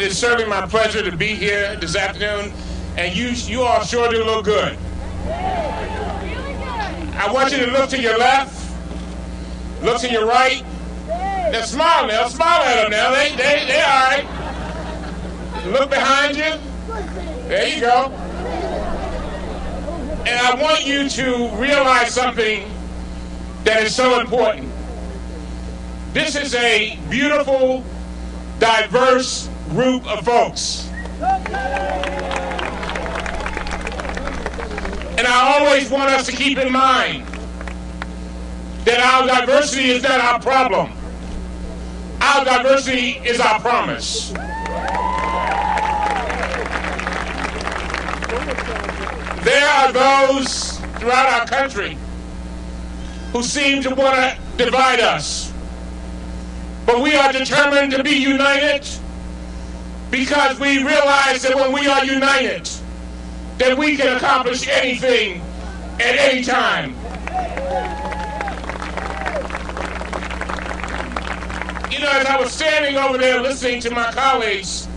is certainly my pleasure to be here this afternoon, and you all sure do look good. I want you to look to your left, look to your right. Now smile now, smile at them now. They all right. Look behind you. There you go. And I want you to realize something that is so important. This is a beautiful, diverse group of folks. And I always want us to keep in mind that our diversity is not our problem. Our diversity is our promise. There are those throughout our country who seem to want to divide us. But we are determined to be united because we realize that when we are united, that we can accomplish anything at any time. You know, as I was standing over there listening to my colleagues,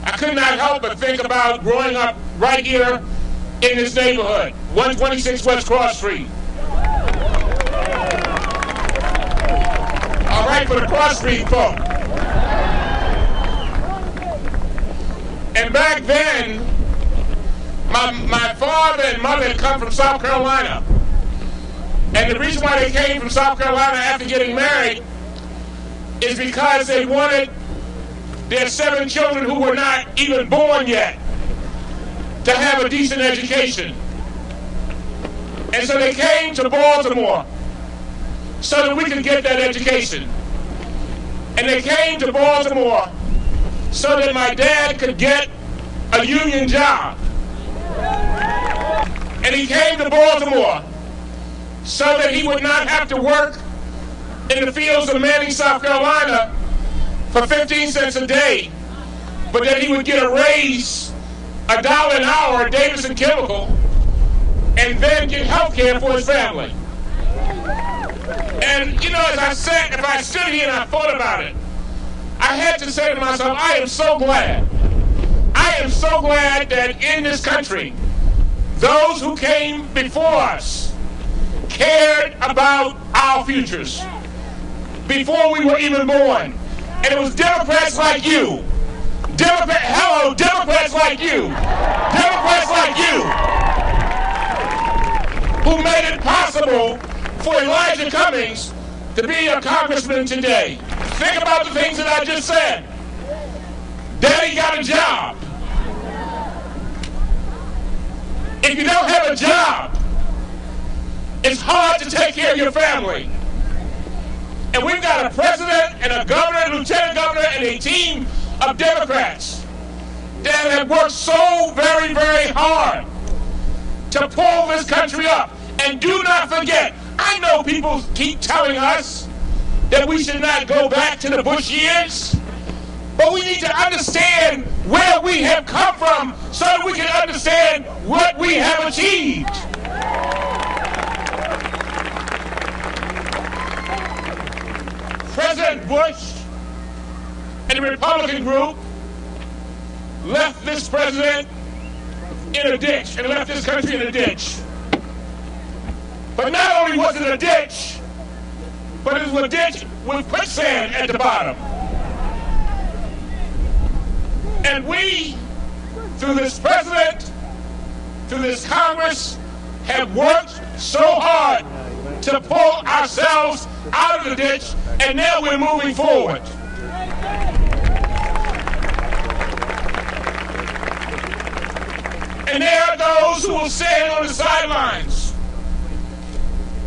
I could not help but think about growing up right here in this neighborhood, 126 West Cross Street. All right, for the Cross Street folk. And back then, my father and mother had come from South Carolina. And the reason why they came from South Carolina after getting married is because they wanted their 7 children who were not even born yet to have a decent education. And so they came to Baltimore so that we could get that education. And they came to Baltimore so that my dad could get a union job. And he came to Baltimore so that he would not have to work in the fields of Manning, South Carolina for 15 cents a day, but that he would get a raise, $1 an hour at Davidson Chemical, and then get health care for his family. And you know, as I said, if I stood here and I thought about it, I had to say to myself, I am so glad. I am so glad that in this country, those who came before us cared about our futures before we were even born. And it was Democrats like you. Democrats like you. Democrats like you who made it possible for Elijah Cummings to be a congressman today. Think about the things that I just said. Daddy got a job. If you don't have a job, it's hard to take care of your family. And we've got a president and a governor, lieutenant governor, and a team of Democrats that have worked so very, very hard to pull this country up. And do not forget, I know people keep telling us that we should not go back to the Bush years, but we need to understand where we have come from so that we can understand what we have achieved. President Bush and the Republican group left this president in a ditch and left this country in a ditch. But not only was it a ditch, but it was a ditch with quicksand at the bottom. And we, through this president, through this Congress, have worked so hard to pull ourselves out of the ditch, and now we're moving forward. And there are those who will stand on the sidelines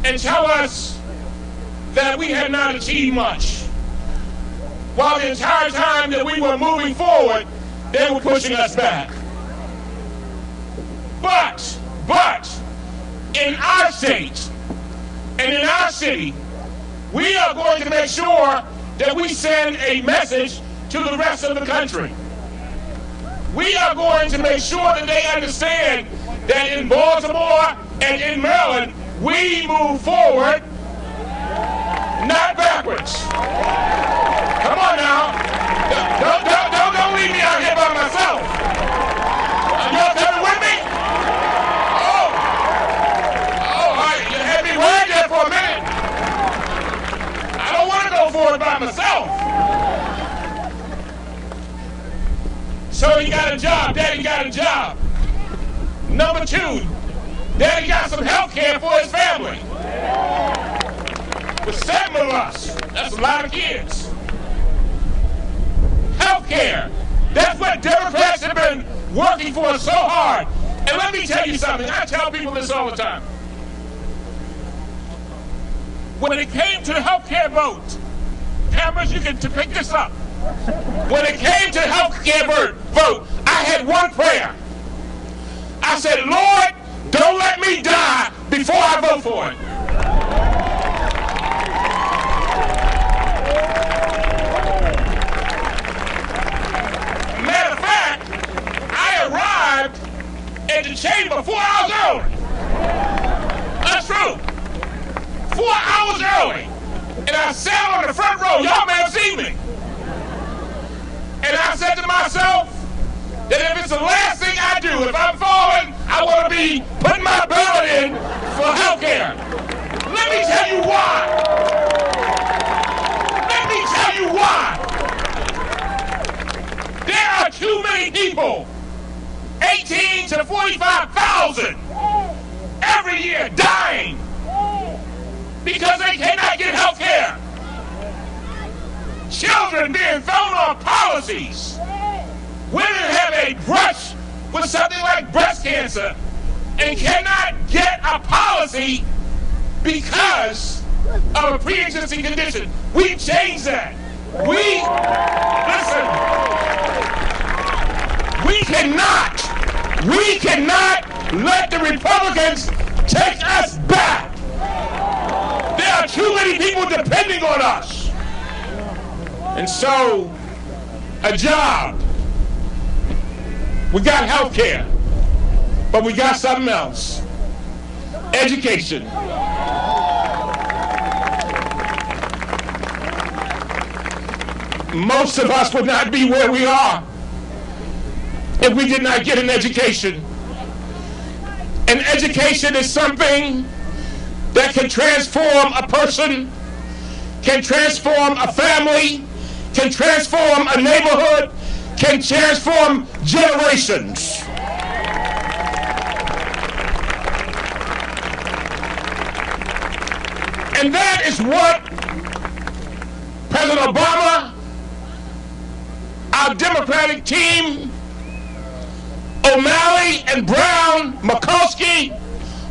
and tell us that we have not achieved much, while the entire time that we were moving forward, they were pushing us back. But, in our state and in our city, we are going to make sure that we send a message to the rest of the country. We are going to make sure that they understand that in Baltimore and in Maryland, we move forward, not backwards. Come on now. Don't leave for it by myself. So he got a job. Daddy got a job. Number two, Daddy got some health care for his family. With 7 of us, that's a lot of kids. Health care. That's what Democrats have been working for so hard. And let me tell you something. I tell people this all the time. When it came to the health care vote, cameras, you can pick this up. When it came to the health care vote, I had one prayer. I said, Lord, don't let me die before I vote for it. Matter of fact, I arrived at the chamber 4 hours early. That's true. 4 hours early. And I sat on the front row. Y'all may have seen me. And I said to myself that if it's the last thing I do, if I'm falling, I want to be putting my ballot in for health care. Let me tell you why. Let me tell you why. There are too many people, 18 to 45,000, every year dying because they cannot get health care. Children being thrown on policies. Women have a brush with something like breast cancer and cannot get a policy because of a pre-existing condition. We've changed that. We cannot let the Republicans take us back. There are too many people depending on us. And so, a job. We got health care, but we got something else. Education. Most of us would not be where we are if we did not get an education. And education is something that can transform a person, can transform a family, can transform a neighborhood, can transform generations. And that is what President Obama, our Democratic team, O'Malley and Brown, Mikulski,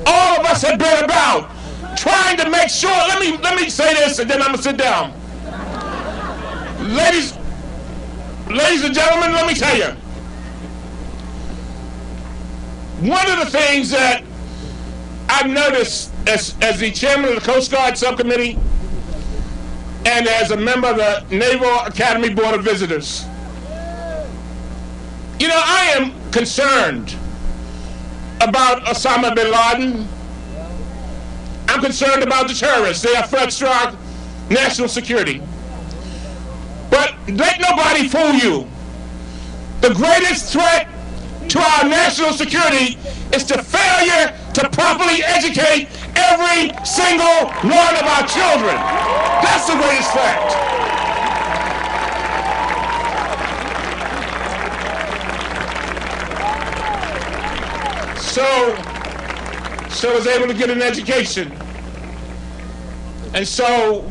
all of us have been about, trying to make sure. Let me say this, and then I'm gonna sit down. Ladies and gentlemen, let me tell you. One of the things that I've noticed as the chairman of the Coast Guard Subcommittee and as a member of the Naval Academy Board of Visitors, you know, I am concerned about Osama bin Laden. I'm concerned about the terrorists. They are threats to our national security. But let nobody fool you. The greatest threat to our national security is the failure to properly educate every single one of our children. That's the greatest threat. So I was able to get an education. And so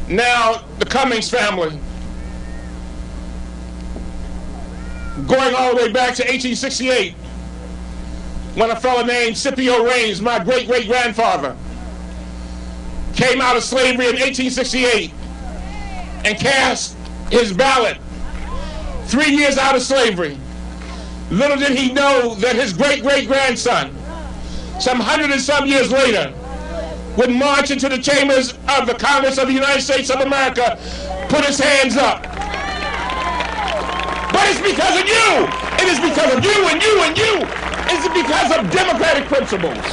now the Cummings family, going all the way back to 1868, when a fellow named Scipio Raines, my great-great-grandfather, came out of slavery in 1868 and cast his ballot 3 years out of slavery. Little did he know that his great-great-grandson, some 100 and some years later, would march into the chambers of the Congress of the United States of America, put his hands up. But it's because of you. It is because of you and you and you. It's because of democratic principles.